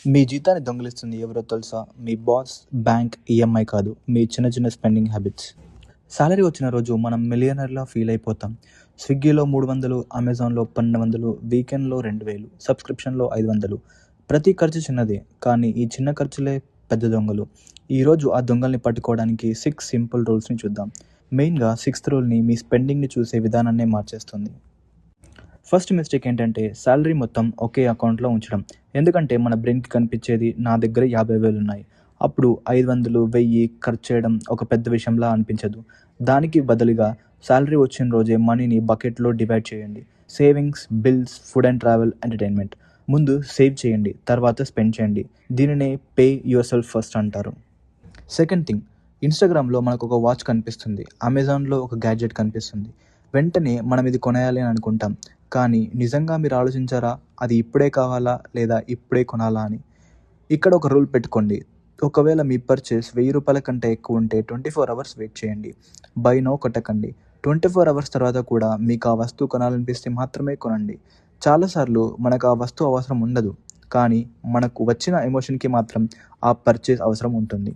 మీ జీతాన్ని దొంగిలిస్తుంది ఎవరో తెలుసా? మీ బాస్, బ్యాంక్, ఈఎంఐ కాదు. మీ చిన్న చిన్న స్పెండింగ్ హ్యాబిట్స్. సాలరీ వచ్చిన రోజు మనం మిలియనర్‌లా ఫీల్ అయిపోతాం. స్విగ్గీలో 300, అమెజాన్‌లో 1200, వీకెండ్‌లో 2000, సబ్స్క్రిప్షన్‌లో 500. ప్రతి ఖర్చు చిన్నదే, కానీ ఈ చిన్న ఖర్చులే పెద్ద దొంగలు. ఈరోజు ఆ దొంగల్ని పట్టుకోవడానికి 6 సింపుల్ రూల్స్‌ని చూద్దాం. మెయిన్‌గా సిక్స్త్ రూల్‌ని మీ స్పెండింగ్‌ని చూసే విధానాన్నే మార్చేస్తుంది. ఫస్ట్ మిస్టేక్ ఏంటంటే సాలరీ మొత్తం ఒకే అకౌంట్లో ఉంచడం. ఎందుకంటే మన బ్రెయిన్‌కి కనిపించేది నా దగ్గర 50,000 ఉన్నాయి. అప్పుడు 500, 1000 ఖర్చు చేయడం ఒక పెద్ద విషయంలా అనిపించదు. దానికి బదులుగా సాలరీ వచ్చిన రోజే మనీని బకెట్‌లో డివైడ్ చేయండి. Savings, bills, food and travel, entertainment. ముందు సేవ్ చేయండి, తర్వాత స్పెండ్ చేయండి. దీనినే పే యువర్‌సెల్ఫ్ ఫస్ట్ అంటారు. సెకండ్ థింగ్, ఇన్‌స్టాగ్రామ్‌లో మనకొక వాచ్ కనిపిస్తుంది. అమెజాన్‌లో ఒక గ్యాడ్జెట్ కనిపిస్తుంది. వెంటనే మనం ఇది కొనేయాలి అని అనుకుంటాం. కానీ నిజంగా మీరు ఆలోచించారా? అది ఇప్పుడే కావాలా? లేదా ఇప్పుడే కొనాలా అని? ఇక్కడ ఒక రూల్ పెట్టుకోండి. ఒకవేళ మీ పర్చేస్ ₹1000 కంటే ఎక్కువ ఉంటే 24 అవర్స్ వెయిట్ చేయండి. బై నౌ కొట్టకండి. 24 అవర్స్ తర్వాత కూడా మీకు ఆ వస్తువు కొనాలనిపిస్తే మాత్రమే కొనండి. చాలాసార్లు మనకు ఆ వస్తువు అవసరం ఉండదు. కానీ మనకు వచ్చిన ఎమోషన్‌కి మాత్రం ఆ పర్చేస్ అవసరం ఉంటుంది.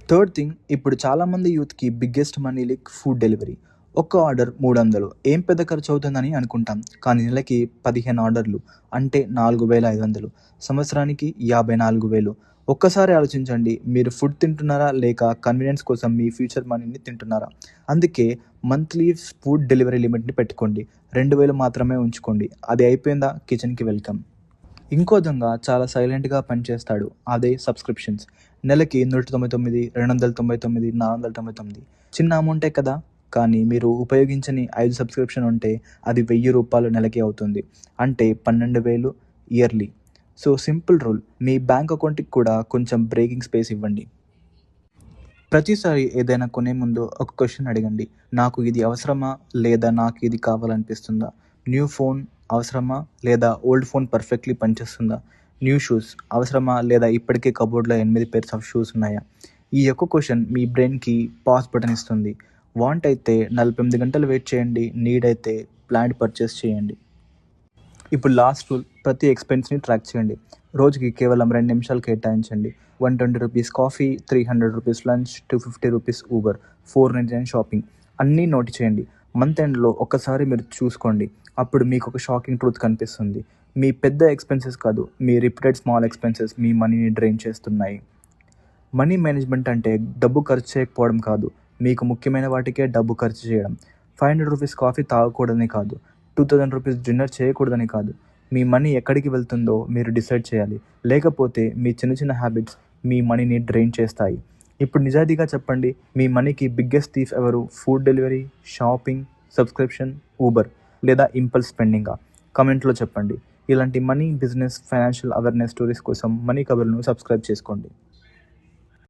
థర్డ్ థింగ్, ఇప్పుడు చాలామంది యూత్‌కి biggest money leak food delivery. ఒక్క ఆర్డర్ 300, ఏం పెద్ద ఖర్చు అవుతుందని అనుకుంటాం. కానీ నెలకి 15 ఆర్డర్లు అంటే 4500, సంవత్సరానికి 54,000. ఒక్కసారి ఆలోచించండి, మీరు ఫుడ్ తింటున్నారా లేక కన్వీనియన్స్ కోసం మీ ఫ్యూచర్ మనీని తింటున్నారా? అందుకే మంత్లీ ఫుడ్ డెలివరీ లిమిట్‌ని పెట్టుకోండి. 2000 మాత్రమే ఉంచుకోండి. అది అయిపోయిందా కిచెన్‌కి వెల్కమ్. ఇంకో దొంగ చాలా సైలెంట్‌గా పనిచేస్తాడు. అదే సబ్స్క్రిప్షన్స్. నెలకి 199, 299, 499. చిన్న అమౌంటే కదా! కానీ మీరు ఉపయోగించని 5 సబ్స్క్రిప్షన్ ఉంటే అది ₹1000 నెలకి అవుతుంది. అంటే 12,000 ఇయర్లీ. సో సింపుల్ రూల్, మీ బ్యాంక్ అకౌంట్‌కి కూడా కొంచెం బ్రేకింగ్ స్పేస్ ఇవ్వండి. ప్రతిసారి ఏదైనా కొనే ముందు ఒక క్వెషన్ అడగండి. నాకు ఇది అవసరమా? లేదా నాకు ఇది కావాలనిపిస్తుందా? న్యూ ఫోన్ అవసరమా? లేదా ఓల్డ్ ఫోన్ పర్ఫెక్ట్‌లీ పనిచేస్తుందా? న్యూ షూస్ అవసరమా? లేదా ఇప్పటికే కబోర్డ్‌లో 8 పెయిర్స్ ఆఫ్ షూస్ ఉన్నాయా? ఈ ఒక్క క్వెషన్ మీ బ్రెయిన్‌కి పాజ్ బటన్ ఇస్తుంది. వాంట్ అయితే 48 గంటలు వెయిట్ చేయండి. నీడ్ అయితే ప్లాన్డ్ పర్చేస్ చేయండి. ఇప్పుడు లాస్ట్ రూల్, ప్రతి ఎక్స్‌పెన్స్‌ని ట్రాక్ చేయండి. రోజుకి కేవలం 2 నిమిషాలు కేటాయించండి. ₹120 కాఫీ, ₹300 లంచ్, ₹250 ఊబర్, $499 షాపింగ్. అన్నీ నోట్ చేయండి. మంత్ ఎండ్‌లో ఒక్కసారి మీరు చూసుకోండి. అప్పుడు మీకు ఒక షాకింగ్ ట్రూత్ కనిపిస్తుంది. మీ పెద్ద ఎక్స్‌పెన్సెస్ కాదు, మీ రిపీటెడ్ స్మాల్ ఎక్స్‌పెన్సెస్ మీ మనీని డ్రైన్ చేస్తున్నాయి. మనీ మేనేజ్మెంట్ అంటే డబ్బు ఖర్చు చేయకపోవడం కాదు, మీకు ముఖ్యమైన వాటికే డబ్బు ఖర్చు చేయడం. ₹500 కాఫీ తాగకూడదని కాదు, ₹2000 డిన్నర్ చేయకూడదని కాదు. మీ మనీ ఎక్కడికి వెళ్తుందో మీరు డిసైడ్ చేయాలి. లేకపోతే మీ చిన్న చిన్న హ్యాబిట్స్ మీ మనీని డ్రైన్ చేస్తాయి. ఇప్పుడు నిజాయితీగా చెప్పండి, మీ మనీకి బిగ్గెస్ట్ థీఫ్ ఎవరు? Food delivery, shopping, subscription, Uber, లేదా ఇంపల్స్ స్పెండింగా? కామెంట్లో చెప్పండి. ఇలాంటి money, business, financial awareness stories కోసం మనీ కబుర్లను సబ్స్క్రైబ్ చేసుకోండి.